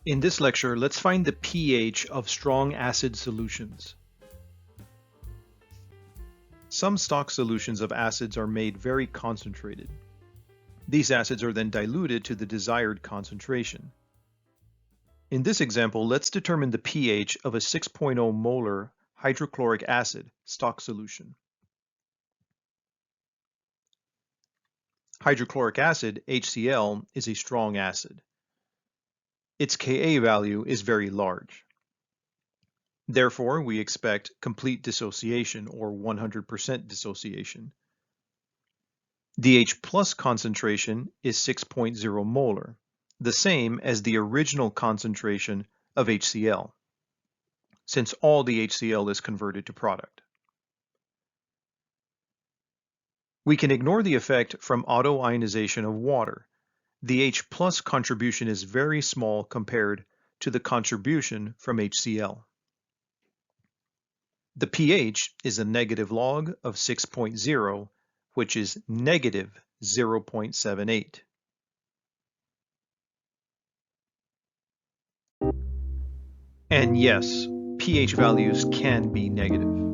In this lecture, let's find the pH of strong acid solutions. Some stock solutions of acids are made very concentrated. These acids are then diluted to the desired concentration. In this example, let's determine the pH of a 6.0 molar hydrochloric acid stock solution. Hydrochloric acid, HCl, is a strong acid. Its Ka value is very large. Therefore, we expect complete dissociation or 100% dissociation. The H plus concentration is 6.0 molar, the same as the original concentration of HCl, since all the HCl is converted to product. We can ignore the effect from autoionization of water. The H plus contribution is very small compared to the contribution from HCl. The pH is a negative log of 6.0, which is negative 0.78. And yes, pH values can be negative.